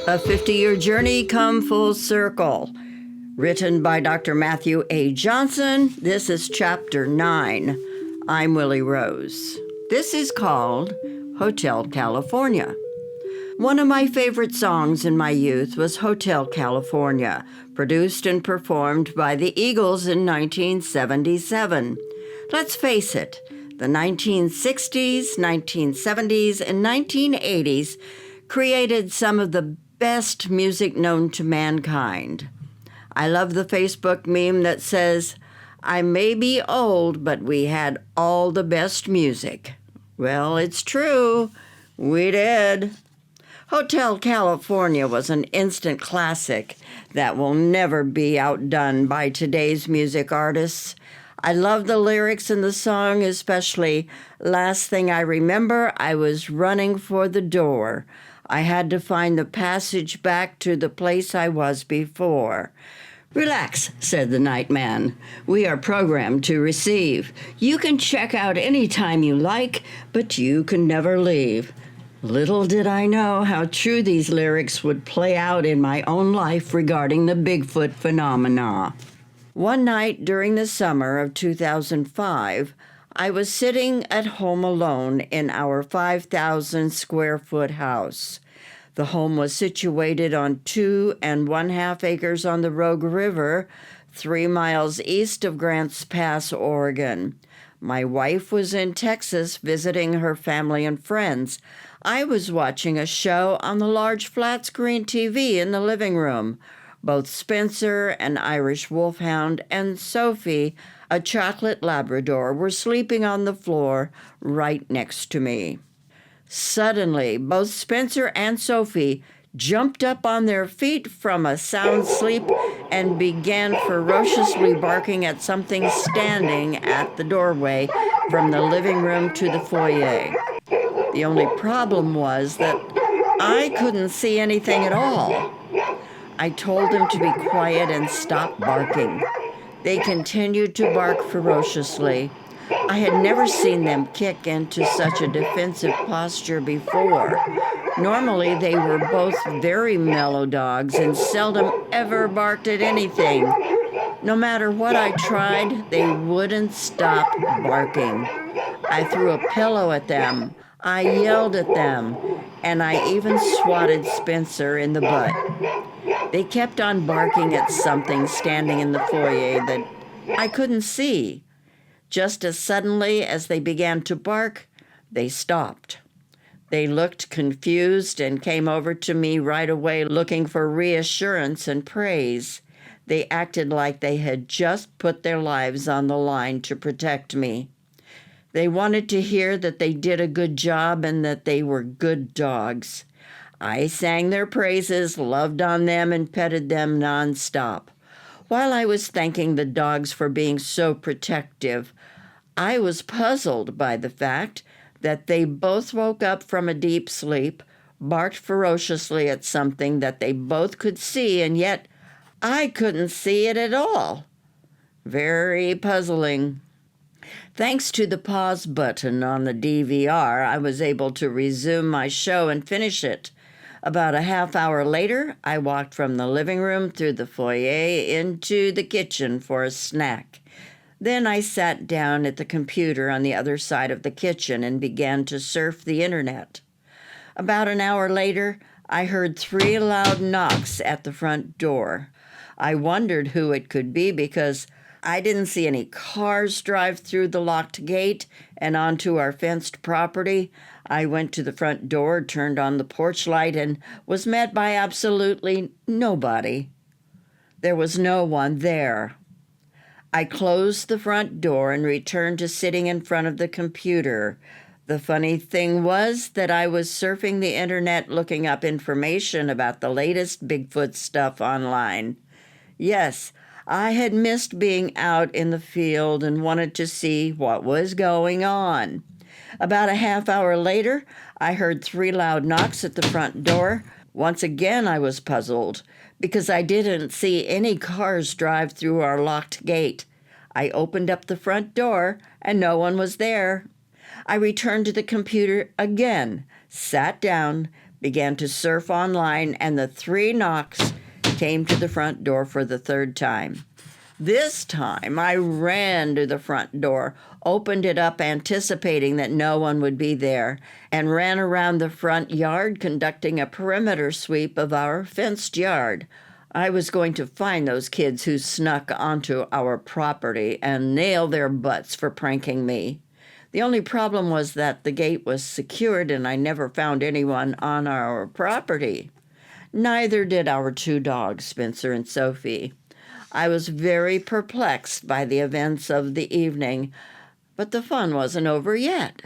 A 50-Year Journey Come Full Circle. Written by Dr. Matthew A. Johnson. This is Chapter 9. I'm Willie Rose. This is called Hotel California. One of my favorite songs in my youth was Hotel California, produced and performed by the Eagles in 1977. Let's face it, the 1960s, 1970s, and 1980s created some of the best music known to mankind. I love the Facebook meme that says, "I may be old, but we had all the best music." Well, it's true. We did. Hotel California was an instant classic that will never be outdone by today's music artists. I love the lyrics in the song, especially "Last thing I remember, I was running for the door. I had to find the passage back to the place I was before." "Relax," said the night man. "We are programmed to receive. You can check out any time you like, but you can never leave." Little did I know how true these lyrics would play out in my own life regarding the Bigfoot phenomena. One night during the summer of 2005, I was sitting at home alone in our 5,000-square-foot house. The home was situated on 2½ acres on the Rogue River, 3 miles east of Grants Pass, Oregon. My wife was in Texas visiting her family and friends. I was watching a show on the large flat-screen TV in the living room. Both Spencer, an Irish wolfhound, and Sophie, a chocolate Labrador, were sleeping on the floor right next to me. Suddenly, both Spencer and Sophie jumped up on their feet from a sound sleep and began ferociously barking at something standing at the doorway from the living room to the foyer. The only problem was that I couldn't see anything at all. I told them to be quiet and stop barking. They continued to bark ferociously. I had never seen them kick into such a defensive posture before. Normally, they were both very mellow dogs and seldom ever barked at anything. No matter what I tried, they wouldn't stop barking. I threw a pillow at them. I yelled at them, and I even swatted Spencer in the butt. They kept on barking at something standing in the foyer that I couldn't see. Just as suddenly as they began to bark, they stopped. They looked confused and came over to me right away looking for reassurance and praise. They acted like they had just put their lives on the line to protect me. They wanted to hear that they did a good job and that they were good dogs. I sang their praises, loved on them, and petted them nonstop. While I was thanking the dogs for being so protective, I was puzzled by the fact that they both woke up from a deep sleep, barked ferociously at something that they both could see, and yet I couldn't see it at all. Very puzzling. Thanks to the pause button on the DVR, I was able to resume my show and finish it. About a half hour later, I walked from the living room through the foyer into the kitchen for a snack. Then I sat down at the computer on the other side of the kitchen and began to surf the internet. About an hour later, I heard 3 loud knocks at the front door. I wondered who it could be because I didn't see any cars drive through the locked gate and onto our fenced property. I went to the front door, turned on the porch light, and was met by absolutely nobody. There was no one there. I closed the front door and returned to sitting in front of the computer. The funny thing was that I was surfing the internet looking up information about the latest Bigfoot stuff online. Yes, I had missed being out in the field and wanted to see what was going on. About a half hour later, I heard 3 loud knocks at the front door. Once again, I was puzzled because I didn't see any cars drive through our locked gate. I opened up the front door and no one was there. I returned to the computer again, sat down, began to surf online, and the 3 knocks came to the front door for the 3rd time. This time, I ran to the front door, opened it up anticipating that no one would be there, and ran around the front yard conducting a perimeter sweep of our fenced yard. I was going to find those kids who snuck onto our property and nail their butts for pranking me. The only problem was that the gate was secured and I never found anyone on our property. Neither did our 2 dogs, Spencer and Sophie. I was very perplexed by the events of the evening, but the fun wasn't over yet.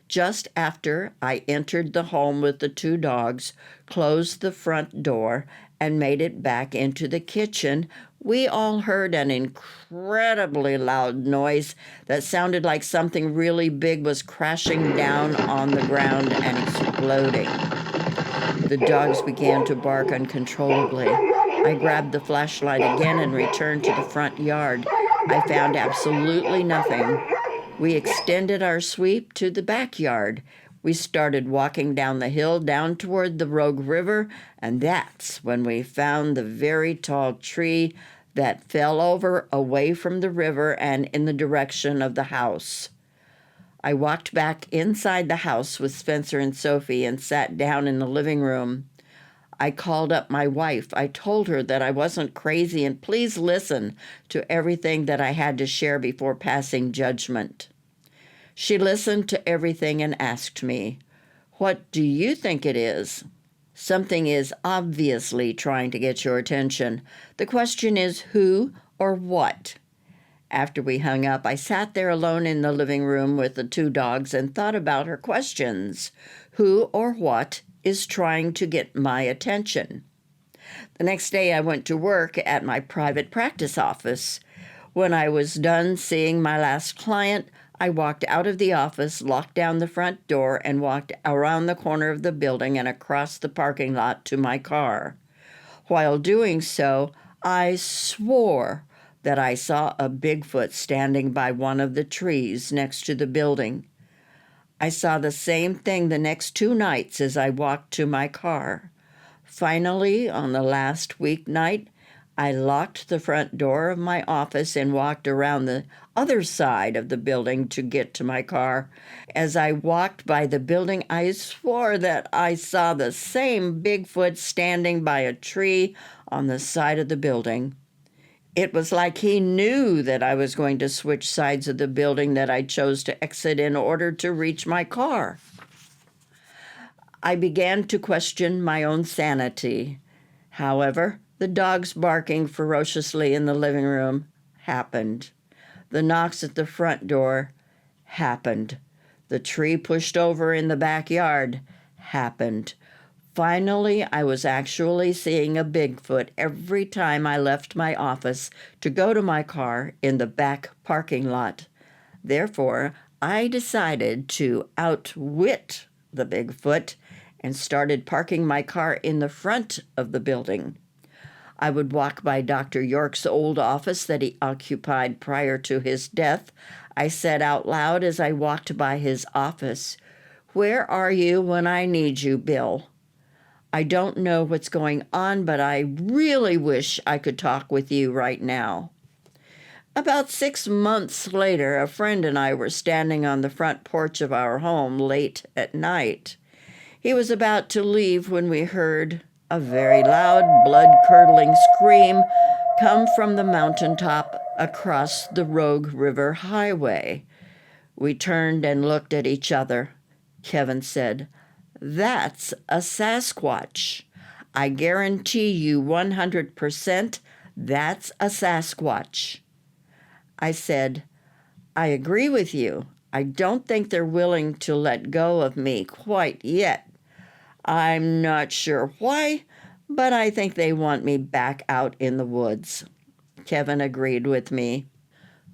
Just after I entered the home with the 2 dogs, closed the front door, and made it back into the kitchen, we all heard an incredibly loud noise that sounded like something really big was crashing down on the ground and exploding. The dogs began to bark uncontrollably. I grabbed the flashlight again and returned to the front yard. I found absolutely nothing. We extended our sweep to the backyard. We started walking down the hill down toward the Rogue River, and that's when we found the very tall tree that fell over away from the river and in the direction of the house. I walked back inside the house with Spencer and Sophie and sat down in the living room. I called up my wife. I told her that I wasn't crazy and please listen to everything that I had to share before passing judgment. She listened to everything and asked me, "What do you think it is?" Something is obviously trying to get your attention. The question is who or what? After we hung up, I sat there alone in the living room with the 2 dogs and thought about her questions. Who or what is trying to get my attention? The next day, I went to work at my private practice office. When I was done seeing my last client, I walked out of the office, locked down the front door, and walked around the corner of the building and across the parking lot to my car. While doing so, I swore that I saw a Bigfoot standing by one of the trees next to the building. I saw the same thing the next 2 nights as I walked to my car. Finally, on the last weeknight, I locked the front door of my office and walked around the other side of the building to get to my car. As I walked by the building, I swore that I saw the same Bigfoot standing by a tree on the side of the building. It was like he knew that I was going to switch sides of the building that I chose to exit in order to reach my car. I began to question my own sanity. However, the dogs barking ferociously in the living room happened. The knocks at the front door happened. The tree pushed over in the backyard happened. Finally, I was actually seeing a Bigfoot every time I left my office to go to my car in the back parking lot. Therefore, I decided to outwit the Bigfoot and started parking my car in the front of the building. I would walk by Dr. York's old office that he occupied prior to his death. I said out loud as I walked by his office, "Where are you when I need you, Bill? I don't know what's going on, but I really wish I could talk with you right now." About 6 months later, a friend and I were standing on the front porch of our home late at night. He was about to leave when we heard a very loud, blood-curdling scream come from the mountaintop across the Rogue River Highway. We turned and looked at each other. Kevin said, "That's a Sasquatch. I guarantee you 100% that's a Sasquatch." I said, "I agree with you. I don't think they're willing to let go of me quite yet. I'm not sure why, but I think they want me back out in the woods." Kevin agreed with me.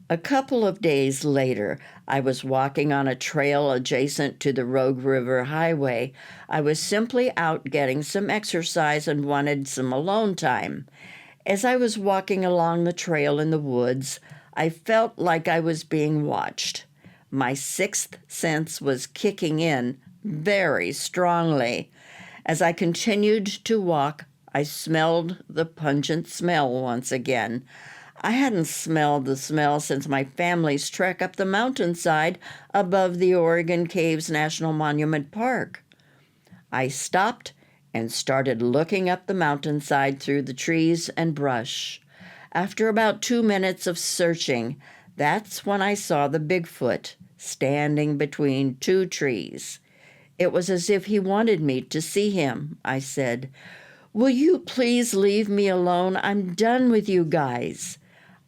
A couple of days later, I was walking on a trail adjacent to the Rogue River Highway. I was simply out getting some exercise and wanted some alone time. As I was walking along the trail in the woods, I felt like I was being watched. My 6th sense was kicking in very strongly. As I continued to walk, I smelled the pungent smell once again. I hadn't smelled the smell since my family's trek up the mountainside above the Oregon Caves National Monument Park. I stopped and started looking up the mountainside through the trees and brush. After about 2 minutes of searching, that's when I saw the Bigfoot standing between two trees. It was as if he wanted me to see him. I said, "Will you please leave me alone? I'm done with you guys."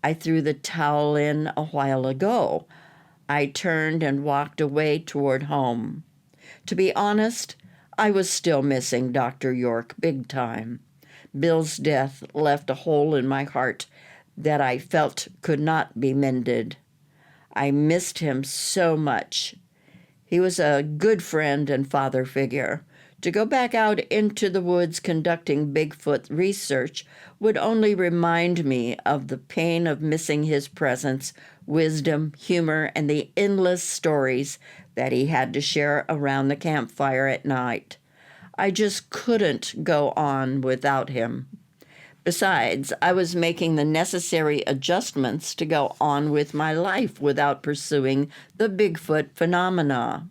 I threw the towel in a while ago. I turned and walked away toward home. To be honest, I was still missing Dr. York big time. Bill's death left a hole in my heart that I felt could not be mended. I missed him so much. He was a good friend and father figure. To go back out into the woods conducting Bigfoot research would only remind me of the pain of missing his presence, wisdom, humor, and the endless stories that he had to share around the campfire at night. I just couldn't go on without him. Besides, I was making the necessary adjustments to go on with my life without pursuing the Bigfoot phenomena.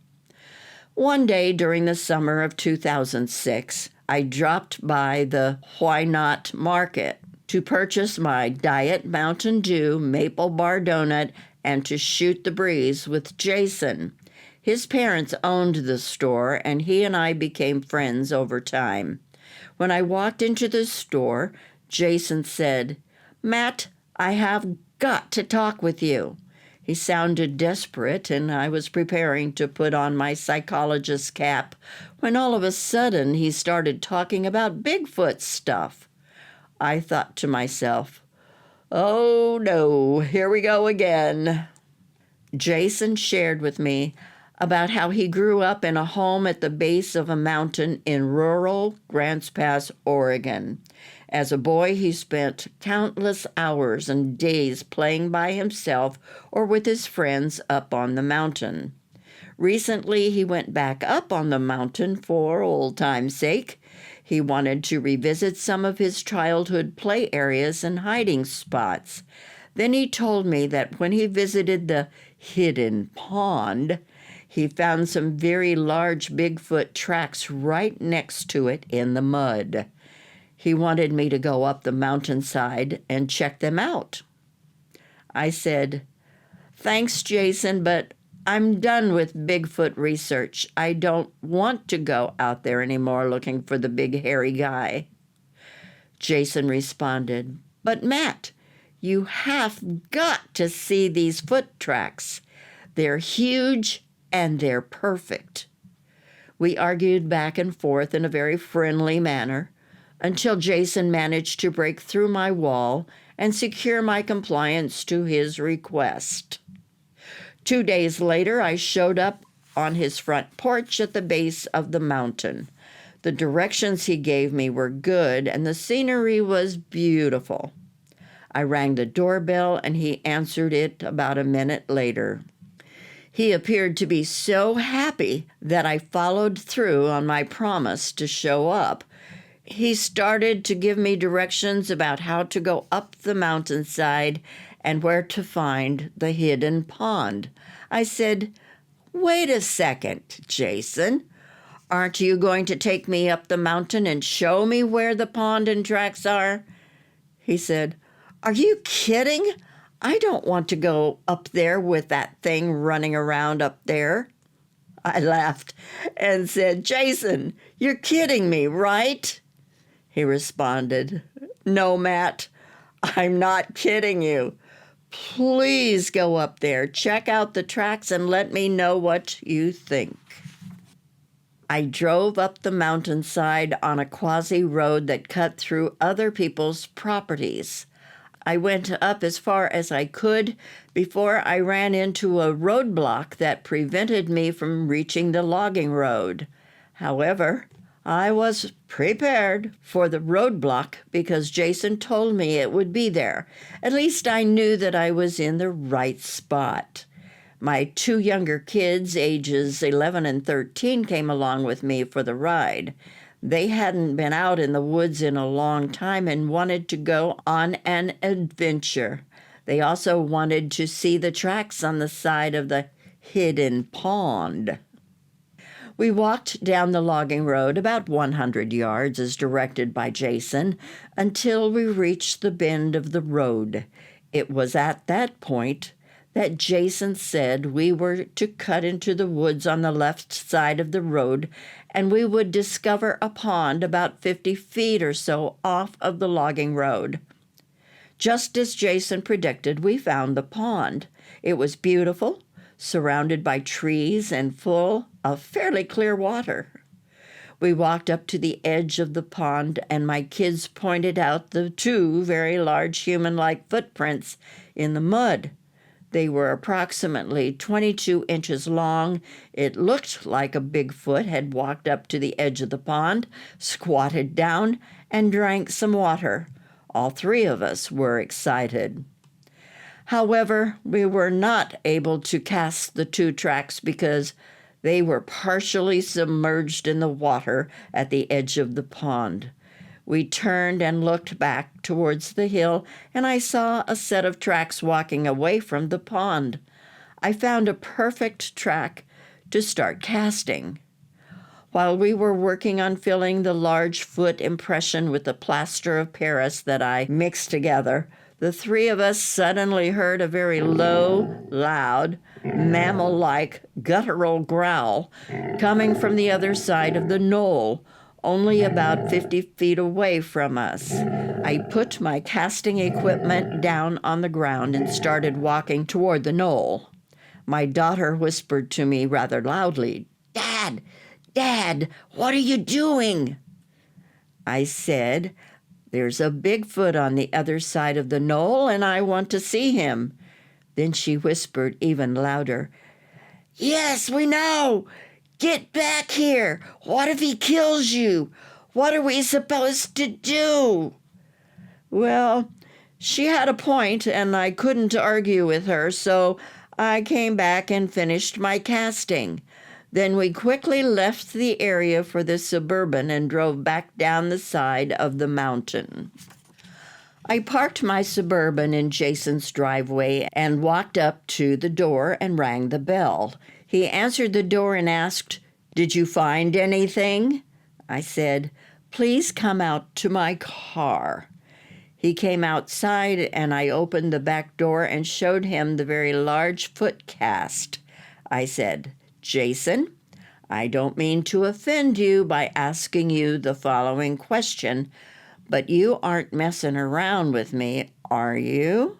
One day during the summer of 2006, I dropped by the Why Not Market to purchase my Diet Mountain Dew maple bar donut and to shoot the breeze with Jason. His parents owned the store, and he and I became friends over time. When I walked into the store, Jason said, "Matt, I have got to talk with you." He sounded desperate, and I was preparing to put on my psychologist's cap when all of a sudden he started talking about Bigfoot stuff. I thought to myself, "Oh no, here we go again." Jason shared with me about how he grew up in a home at the base of a mountain in rural Grants Pass, Oregon. As a boy, he spent countless hours and days playing by himself or with his friends up on the mountain. Recently, he went back up on the mountain for old time's sake. He wanted to revisit some of his childhood play areas and hiding spots. Then he told me that when he visited the hidden pond, he found some very large Bigfoot tracks right next to it in the mud. He wanted me to go up the mountainside and check them out. I said, "Thanks, Jason, but I'm done with Bigfoot research. I don't want to go out there anymore looking for the big hairy guy." Jason responded, "But Matt, you have got to see these foot tracks. They're huge and they're perfect." We argued back and forth in a very friendly manner until Jason managed to break through my wall and secure my compliance to his request. 2 days later, I showed up on his front porch at the base of the mountain. The directions he gave me were good, and the scenery was beautiful. I rang the doorbell, and he answered it about a minute later. He appeared to be so happy that I followed through on my promise to show up. He started to give me directions about how to go up the mountainside and where to find the hidden pond. I said, "Wait a second, Jason. Aren't you going to take me up the mountain and show me where the pond and tracks are?" He said, "Are you kidding? I don't want to go up there with that thing running around up there." I laughed and said, "Jason, you're kidding me, right?" He responded, "No, Matt, I'm not kidding you. Please go up there, check out the tracks, and let me know what you think." I drove up the mountainside on a quasi-road that cut through other people's properties. I went up as far as I could before I ran into a roadblock that prevented me from reaching the logging road. However, I was prepared for the roadblock because Jason told me it would be there. At least I knew that I was in the right spot. My 2 younger kids, ages 11 and 13, came along with me for the ride. They hadn't been out in the woods in a long time and wanted to go on an adventure. They also wanted to see the tracks on the side of the hidden pond. We walked down the logging road about 100 yards as directed by Jason until we reached the bend of the road. It was at that point that Jason said we were to cut into the woods on the left side of the road and we would discover a pond about 50 feet or so off of the logging road. Just as Jason predicted, we found the pond. It was beautiful, surrounded by trees and full of fairly clear water. We walked up to the edge of the pond, and my kids pointed out the 2 very large human-like footprints in the mud. They were approximately 22 inches long. It looked like a Bigfoot had walked up to the edge of the pond, squatted down, and drank some water. All 3 of us were excited. However, we were not able to cast the 2 tracks because they were partially submerged in the water at the edge of the pond. We turned and looked back towards the hill, and I saw a set of tracks walking away from the pond. I found a perfect track to start casting. While we were working on filling the large foot impression with the plaster of Paris that I mixed together, the 3 of us suddenly heard a very low, loud, mammal-like guttural growl coming from the other side of the knoll, only about 50 feet away from us. I put my casting equipment down on the ground and started walking toward the knoll. My daughter whispered to me rather loudly, "Dad, Dad, what are you doing?" I said, "There's a Bigfoot on the other side of the knoll, and I want to see him." Then she whispered even louder, "Yes, we know. Get back here. What if he kills you? What are we supposed to do?" Well, she had a point, and I couldn't argue with her, so I came back and finished my casting. Then we quickly left the area for the Suburban and drove back down the side of the mountain. I parked my Suburban in Jason's driveway and walked up to the door and rang the bell. He answered the door and asked, "Did you find anything?" I said, "Please come out to my car." He came outside and I opened the back door and showed him the very large foot cast. I said, "Jason, I don't mean to offend you by asking you the following question, but you aren't messing around with me, are you?"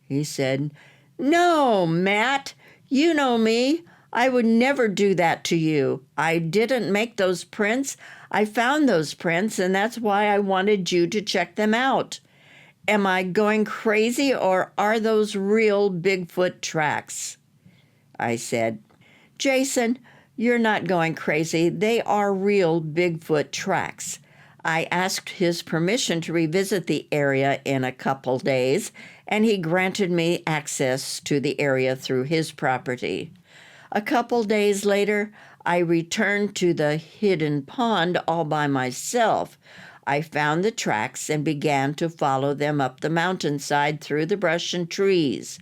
He said, "No, Matt, you know me. I would never do that to you. I didn't make those prints. I found those prints, and that's why I wanted you to check them out. Am I going crazy, or are those real Bigfoot tracks?" I said, "Jason, you're not going crazy. They are real Bigfoot tracks. I asked his permission to revisit the area in a couple days, and he granted me access to the area through his property. A couple days later, I returned to the hidden pond all by myself. I found the tracks and began to follow them up the mountainside through the brush and trees.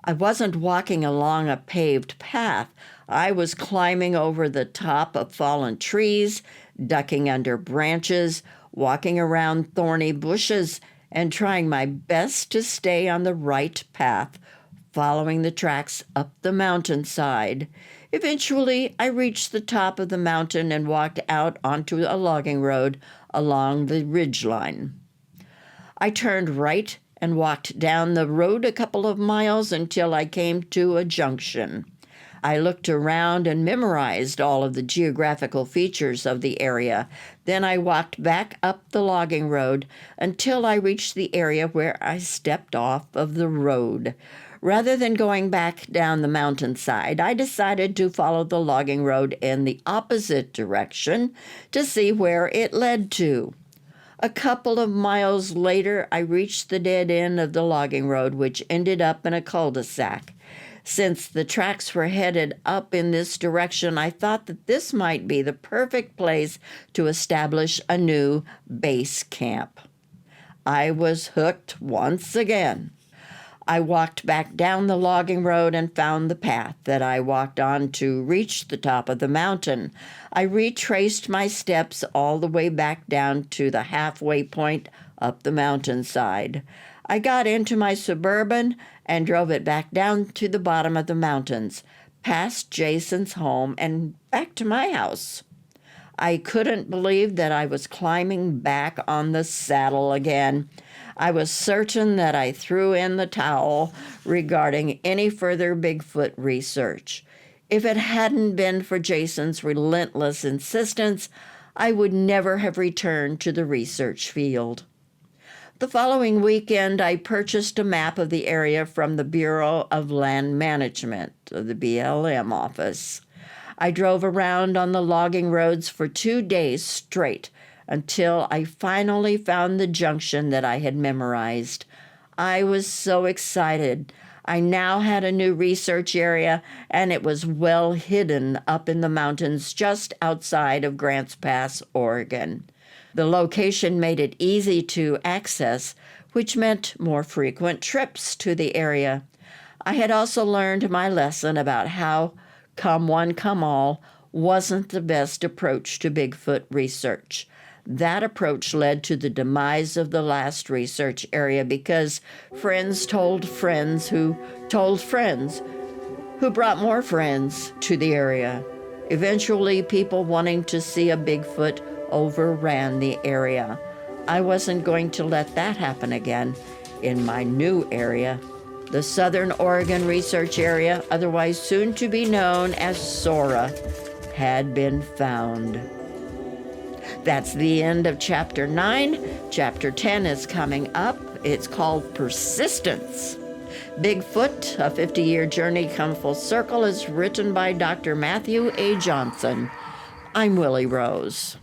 I wasn't walking along a paved path. I was climbing over the top of fallen trees, ducking under branches, walking around thorny bushes, and trying my best to stay on the right path, following the tracks up the mountainside. Eventually, I reached the top of the mountain and walked out onto a logging road along the ridgeline. I turned right and walked down the road a couple of miles until I came to a junction. I looked around and memorized all of the geographical features of the area. Then I walked back up the logging road until I reached the area where I stepped off of the road. Rather than going back down the mountainside, I decided to follow the logging road in the opposite direction to see where it led to. A couple of miles later, I reached the dead end of the logging road, which ended up in a cul-de-sac. Since the tracks were headed up in this direction, I thought that this might be the perfect place to establish a new base camp. I was hooked once again. I walked back down the logging road and found the path that I walked on to reach the top of the mountain. I retraced my steps all the way back down to the halfway point up the mountainside. I got into my Suburban and drove it back down to the bottom of the mountains, past Jason's home and back to my house. I couldn't believe that I was climbing back on the saddle again. I was certain that I threw in the towel regarding any further Bigfoot research. If it hadn't been for Jason's relentless insistence, I would never have returned to the research field. The following weekend, I purchased a map of the area from the Bureau of Land Management, the BLM office. I drove around on the logging roads for 2 days straight until I finally found the junction that I had memorized. I was so excited. I now had a new research area, and it was well hidden up in the mountains just outside of Grants Pass, Oregon. The location made it easy to access, which meant more frequent trips to the area. I had also learned my lesson about how come one, come all wasn't the best approach to Bigfoot research. That approach led to the demise of the last research area because friends told friends who told friends who brought more friends to the area. Eventually, people wanting to see a Bigfoot overran the area. I wasn't going to let that happen again in my new area. The Southern Oregon Research Area, otherwise soon to be known as SORA, had been found. That's the end of Chapter 9. Chapter 10 is coming up. It's called Persistence. Bigfoot, A 50-Year Journey Come Full Circle, is written by Dr. Matthew A. Johnson. I'm Willie Rose.